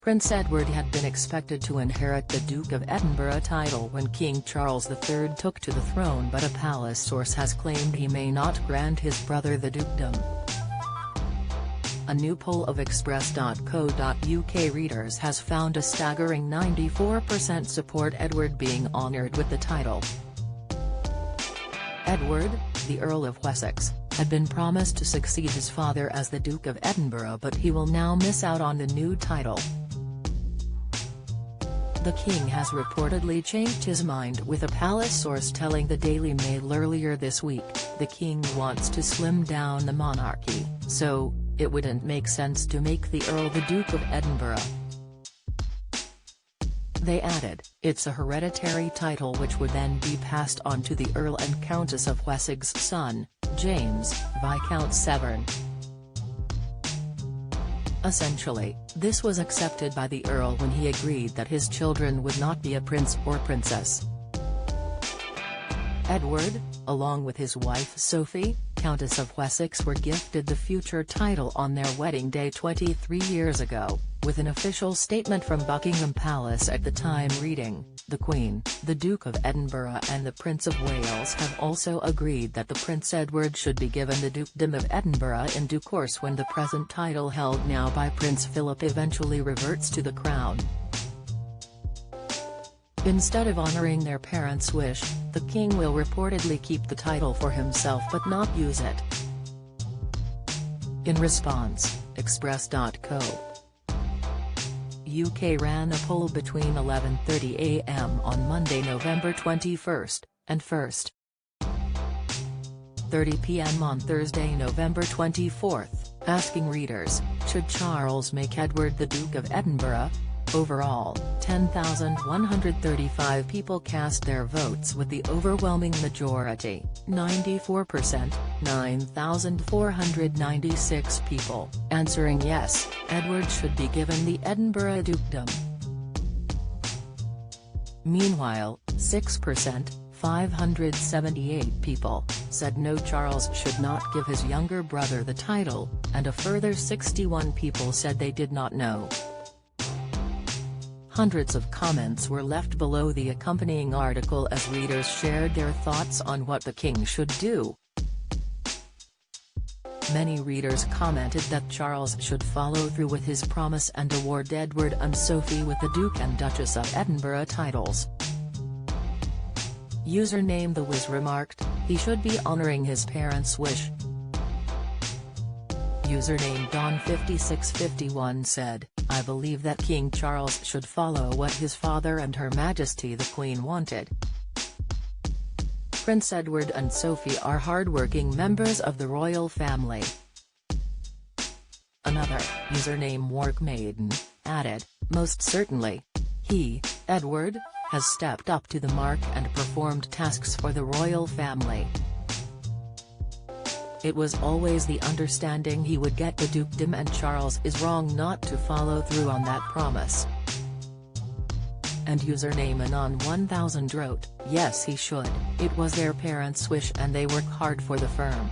Prince Edward had been expected to inherit the Duke of Edinburgh title when King Charles III took to the throne, but a palace source has claimed he may not grant his brother the dukedom. A new poll of Express.co.uk readers has found a staggering 94% support Edward being honoured with the title. Edward, the Earl of Wessex, had been promised to succeed his father as the Duke of Edinburgh, but he will now miss out on the new title. The king has reportedly changed his mind, with a palace source telling the Daily Mail earlier this week. The king wants to slim down the monarchy, so it wouldn't make sense to make the Earl the Duke of Edinburgh. They added, it's a hereditary title which would then be passed on to the Earl and Countess of Wessex's son, James, Viscount Severn. Essentially, this was accepted by the Earl when he agreed that his children would not be a prince or princess. Edward, along with his wife Sophie, Countess of Wessex, were gifted the future title on their wedding day 23 years ago, with an official statement from Buckingham Palace at the time reading, "The Queen, the Duke of Edinburgh and the Prince of Wales have also agreed that the Prince Edward should be given the Dukedom of Edinburgh in due course when the present title held now by Prince Philip eventually reverts to the crown." Instead of honouring their parents' wish, the king will reportedly keep the title for himself but not use it. In response, Express.co. UK ran a poll between 11:30 a.m. on Monday, November 21st, and 1:30 p.m. on Thursday, November 24th, asking readers, should Charles make Edward the Duke of Edinburgh? Overall, 10,135 people cast their votes, with the overwhelming majority, 94%, 9,496 people, answering yes, Edward should be given the Edinburgh Dukedom. Meanwhile, 6%, 578 people, said no, Charles should not give his younger brother the title, and a further 61 people said they did not know. Hundreds of comments were left below the accompanying article as readers shared their thoughts on what the king should do. Many readers commented that Charles should follow through with his promise and award Edward and Sophie with the Duke and Duchess of Edinburgh titles. Username The Wiz remarked, he should be honouring his parents' wish. Username Don5651 said, I believe that King Charles should follow what his father and Her Majesty the Queen wanted. Prince Edward and Sophie are hard-working members of the royal family. Another, username Workmaiden, added, most certainly. He, Edward, has stepped up to the mark and performed tasks for the royal family. It was always the understanding he would get the dukedom, and Charles is wrong not to follow through on that promise. And username Anon1000 wrote, yes, he should, it was their parents' wish and they work hard for the firm.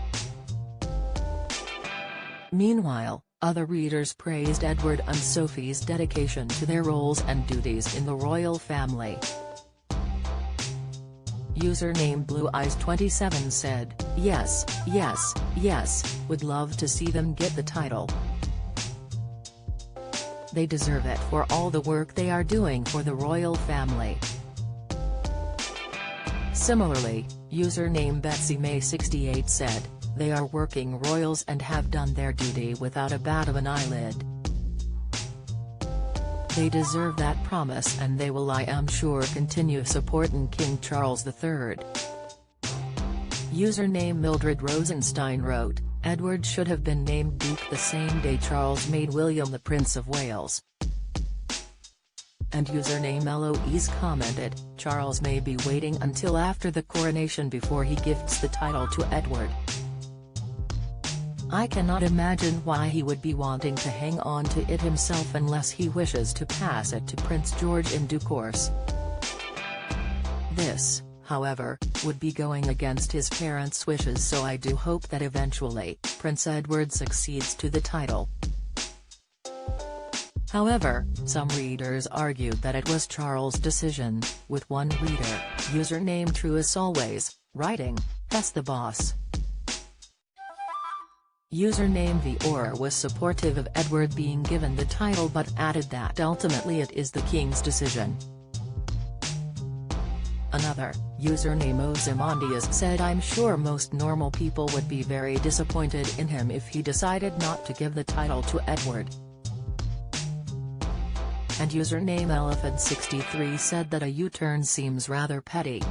Meanwhile, other readers praised Edward and Sophie's dedication to their roles and duties in the royal family. Username BlueEyes27 said, yes, yes, yes, would love to see them get the title. They deserve it for all the work they are doing for the royal family. Similarly, username BetsyMay68 said, they are working royals and have done their duty without a bat of an eyelid. They deserve that promise and they will, I am sure, continue supporting King Charles III. Username Mildred Rosenstein wrote, Edward should have been named Duke the same day Charles made William the Prince of Wales. And username Eloise commented, Charles may be waiting until after the coronation before he gifts the title to Edward. I cannot imagine why he would be wanting to hang on to it himself unless he wishes to pass it to Prince George in due course. This, however, would be going against his parents' wishes, so I do hope that eventually, Prince Edward succeeds to the title. However, some readers argued that it was Charles' decision, with one reader, username True as Always, writing, "That's the boss." Username Vior was supportive of Edward being given the title but added that ultimately it is the king's decision. Another, username Ozymandias, said, "I'm sure most normal people would be very disappointed in him if he decided not to give the title to Edward." And username Elephant63 said that a U-turn seems rather petty.